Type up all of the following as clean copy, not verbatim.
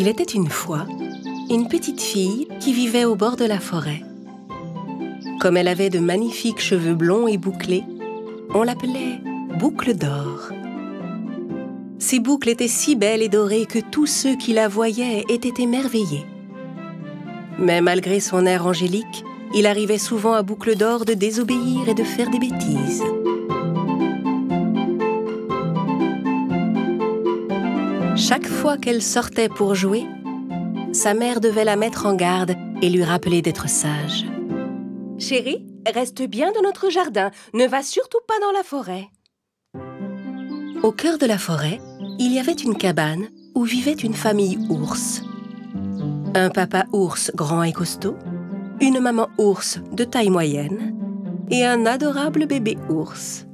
Il était une fois une petite fille qui vivait au bord de la forêt. Comme elle avait de magnifiques cheveux blonds et bouclés, on l'appelait Boucle d'Or. Ses boucles étaient si belles et dorées que tous ceux qui la voyaient étaient émerveillés. Mais malgré son air angélique, il arrivait souvent à Boucle d'Or de désobéir et de faire des bêtises. Chaque fois qu'elle sortait pour jouer, sa mère devait la mettre en garde et lui rappeler d'être sage. « Chérie, reste bien dans notre jardin, ne va surtout pas dans la forêt. » Au cœur de la forêt, il y avait une cabane où vivait une famille ours. Un papa ours grand et costaud, une maman ours de taille moyenne et un adorable bébé ours.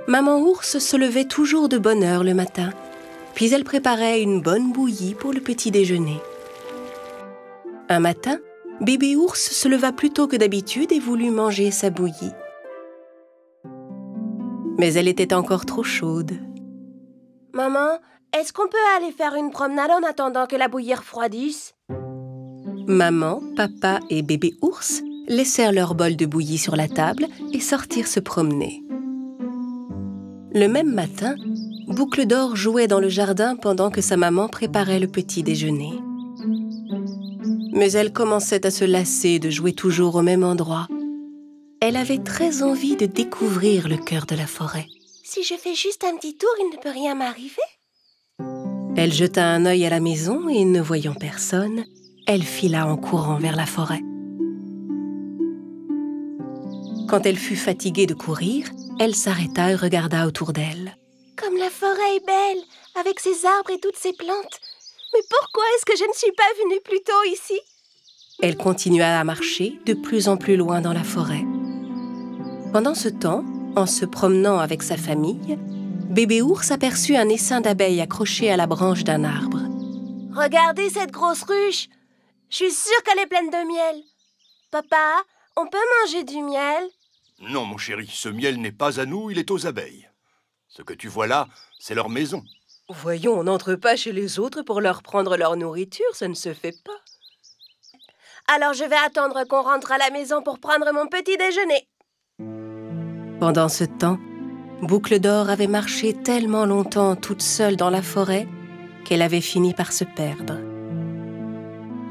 Maman ours se levait toujours de bonne heure le matin, puis elle préparait une bonne bouillie pour le petit déjeuner. Un matin, bébé ours se leva plus tôt que d'habitude et voulut manger sa bouillie. Mais elle était encore trop chaude. « Maman, est-ce qu'on peut aller faire une promenade en attendant que la bouillie refroidisse ?» Maman, papa et bébé ours laissèrent leur bol de bouillie sur la table et sortirent se promener. Le même matin, Boucle d'Or jouait dans le jardin pendant que sa maman préparait le petit déjeuner. Mais elle commençait à se lasser de jouer toujours au même endroit. Elle avait très envie de découvrir le cœur de la forêt. « Si je fais juste un petit tour, il ne peut rien m'arriver. » Elle jeta un œil à la maison et, ne voyant personne, elle fila en courant vers la forêt. Quand elle fut fatiguée de courir, elle s'arrêta et regarda autour d'elle. « Comme la forêt est belle, avec ses arbres et toutes ses plantes. Mais pourquoi est-ce que je ne suis pas venue plus tôt ici ?» Elle continua à marcher de plus en plus loin dans la forêt. Pendant ce temps, en se promenant avec sa famille, bébé ours aperçut un essaim d'abeilles accroché à la branche d'un arbre. « Regardez cette grosse ruche! Je suis sûre qu'elle est pleine de miel. Papa, on peut manger du miel ?» Non, mon chéri, ce miel n'est pas à nous, il est aux abeilles. Ce que tu vois là, c'est leur maison. Voyons, on n'entre pas chez les autres pour leur prendre leur nourriture, ça ne se fait pas. Alors je vais attendre qu'on rentre à la maison pour prendre mon petit déjeuner. Pendant ce temps, Boucle d'Or avait marché tellement longtemps toute seule dans la forêt qu'elle avait fini par se perdre.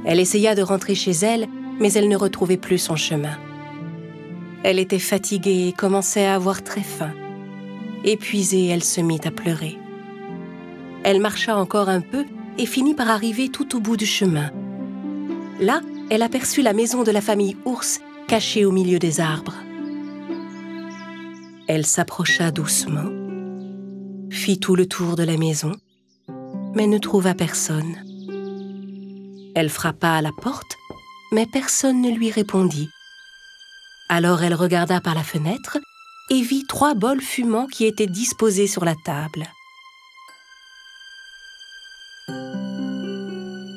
Elle essaya de rentrer chez elle, mais elle ne retrouvait plus son chemin. Elle était fatiguée et commençait à avoir très faim. Épuisée, elle se mit à pleurer. Elle marcha encore un peu et finit par arriver tout au bout du chemin. Là, elle aperçut la maison de la famille ours cachée au milieu des arbres. Elle s'approcha doucement, fit tout le tour de la maison, mais ne trouva personne. Elle frappa à la porte, mais personne ne lui répondit. Alors elle regarda par la fenêtre et vit 3 bols fumants qui étaient disposés sur la table.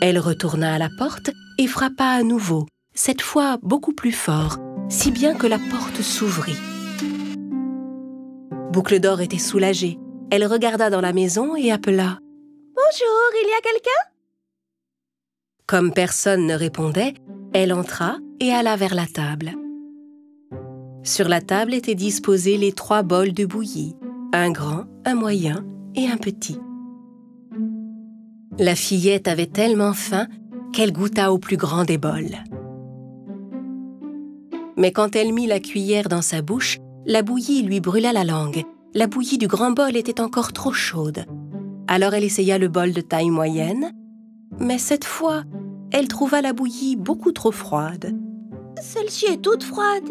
Elle retourna à la porte et frappa à nouveau, cette fois beaucoup plus fort, si bien que la porte s'ouvrit. Boucle d'Or était soulagée. Elle regarda dans la maison et appela « Bonjour, il y a quelqu'un ?» Comme personne ne répondait, elle entra et alla vers la table. Sur la table étaient disposés les 3 bols de bouillie, un grand, un moyen et un petit. La fillette avait tellement faim qu'elle goûta au plus grand des bols. Mais quand elle mit la cuillère dans sa bouche, la bouillie lui brûla la langue. La bouillie du grand bol était encore trop chaude. Alors elle essaya le bol de taille moyenne, mais cette fois, elle trouva la bouillie beaucoup trop froide. « Celle-ci est toute froide. »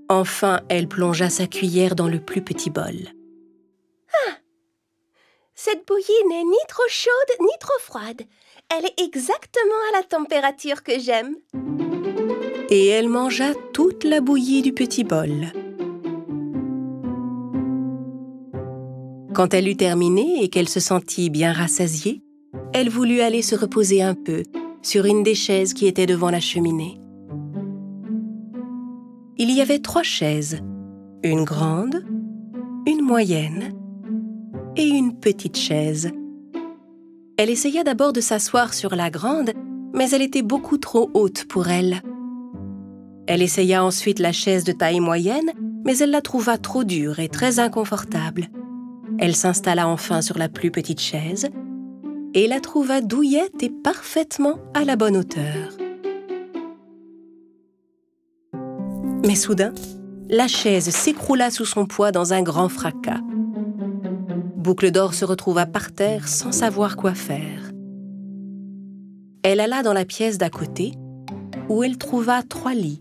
Enfin, elle plongea sa cuillère dans le plus petit bol. « Ah! Cette bouillie n'est ni trop chaude ni trop froide. Elle est exactement à la température que j'aime. » Et elle mangea toute la bouillie du petit bol. Quand elle eut terminé et qu'elle se sentit bien rassasiée, elle voulut aller se reposer un peu sur une des chaises qui était devant la cheminée. Il y avait 3 chaises, une grande, une moyenne et une petite chaise. Elle essaya d'abord de s'asseoir sur la grande, mais elle était beaucoup trop haute pour elle. Elle essaya ensuite la chaise de taille moyenne, mais elle la trouva trop dure et très inconfortable. Elle s'installa enfin sur la plus petite chaise et la trouva douillette et parfaitement à la bonne hauteur. Mais soudain, la chaise s'écroula sous son poids dans un grand fracas. Boucle d'Or se retrouva par terre sans savoir quoi faire. Elle alla dans la pièce d'à côté, où elle trouva 3 lits.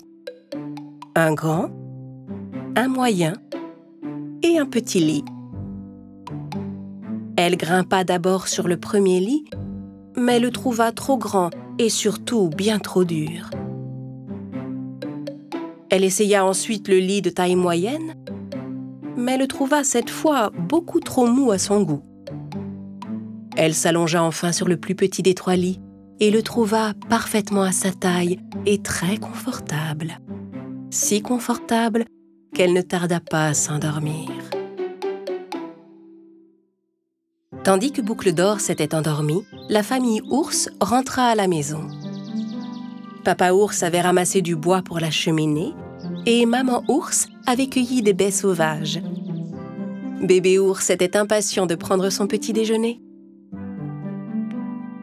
Un grand, un moyen et un petit lit. Elle grimpa d'abord sur le premier lit, mais le trouva trop grand et surtout bien trop dur. Elle essaya ensuite le lit de taille moyenne, mais le trouva cette fois beaucoup trop mou à son goût. Elle s'allongea enfin sur le plus petit des 3 lits et le trouva parfaitement à sa taille et très confortable. Si confortable qu'elle ne tarda pas à s'endormir. Tandis que Boucle d'Or s'était endormie, la famille Ours rentra à la maison. Papa Ours avait ramassé du bois pour la cheminée et Maman Ours avait cueilli des baies sauvages. Bébé Ours était impatient de prendre son petit déjeuner.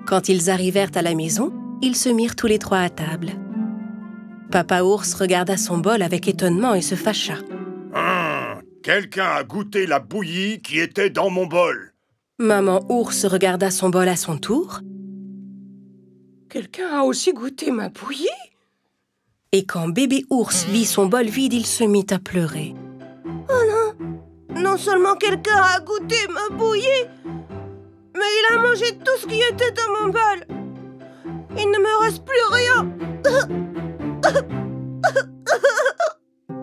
Quand ils arrivèrent à la maison, ils se mirent tous les 3 à table. Papa Ours regarda son bol avec étonnement et se fâcha. Quelqu'un a goûté la bouillie qui était dans mon bol. Maman Ours regarda son bol à son tour. Quelqu'un a aussi goûté ma bouillie? Et quand Bébé Ours vit son bol vide, il se mit à pleurer. Oh non! Non seulement quelqu'un a goûté ma bouillie, mais il a mangé tout ce qui était dans mon bol. Il ne me reste plus rien.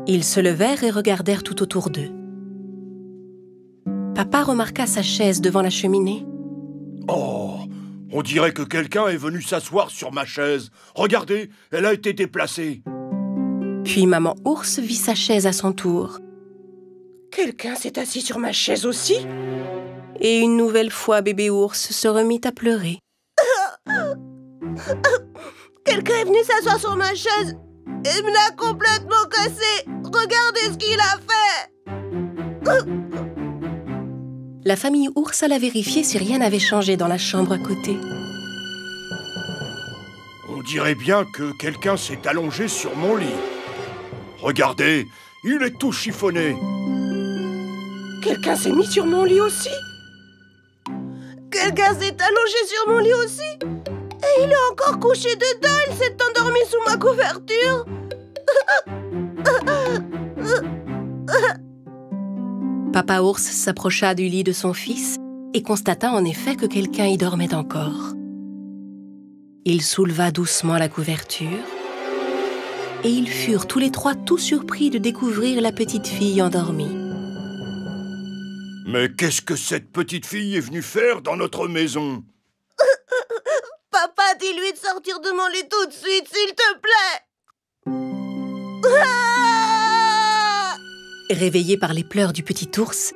Ils se levèrent et regardèrent tout autour d'eux. Papa remarqua sa chaise devant la cheminée. Oh, on dirait que quelqu'un est venu s'asseoir sur ma chaise. Regardez, elle a été déplacée. Puis Maman Ours vit sa chaise à son tour. Quelqu'un s'est assis sur ma chaise aussi? Et une nouvelle fois, Bébé Ours se remit à pleurer. Quelqu'un est venu s'asseoir sur ma chaise et me l'a complètement cassée. Regardez ce qu'il a fait. La famille Ours alla vérifier si rien n'avait changé dans la chambre à côté. On dirait bien que quelqu'un s'est allongé sur mon lit. Regardez, il est tout chiffonné. Quelqu'un s'est mis sur mon lit aussi? Quelqu'un s'est allongé sur mon lit aussi? Et il est encore couché dedans, il s'est endormi sous ma couverture. Papa Ours s'approcha du lit de son fils et constata en effet que quelqu'un y dormait encore. Il souleva doucement la couverture et ils furent tous les 3 tout surpris de découvrir la petite fille endormie. Mais qu'est-ce que cette petite fille est venue faire dans notre maison? Papa, dis-lui de sortir de mon lit tout de suite, s'il te plaît. Réveillée par les pleurs du petit ours,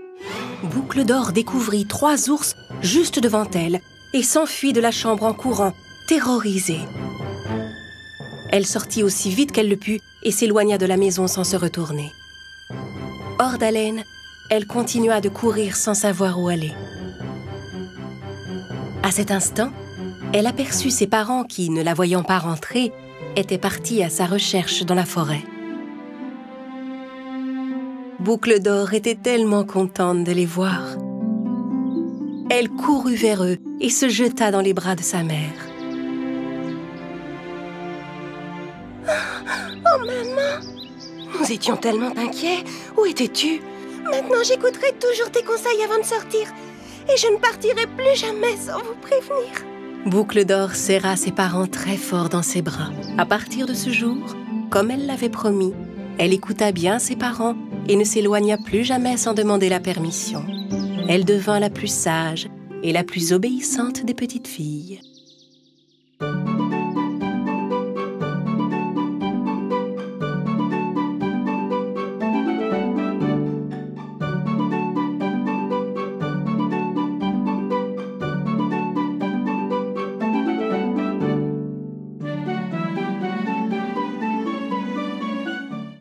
Boucle d'Or découvrit 3 ours juste devant elle et s'enfuit de la chambre en courant, terrorisée. Elle sortit aussi vite qu'elle le put et s'éloigna de la maison sans se retourner. Hors d'haleine, elle continua de courir sans savoir où aller. À cet instant, elle aperçut ses parents qui, ne la voyant pas rentrer, étaient partis à sa recherche dans la forêt. Boucle d'Or était tellement contente de les voir. Elle courut vers eux et se jeta dans les bras de sa mère. Oh maman! Nous étions tellement inquiets. Où étais-tu? Maintenant j'écouterai toujours tes conseils avant de sortir. Et je ne partirai plus jamais sans vous prévenir. Boucle d'Or serra ses parents très fort dans ses bras. À partir de ce jour, comme elle l'avait promis, elle écouta bien ses parents et ne s'éloigna plus jamais sans demander la permission. Elle devint la plus sage et la plus obéissante des petites filles.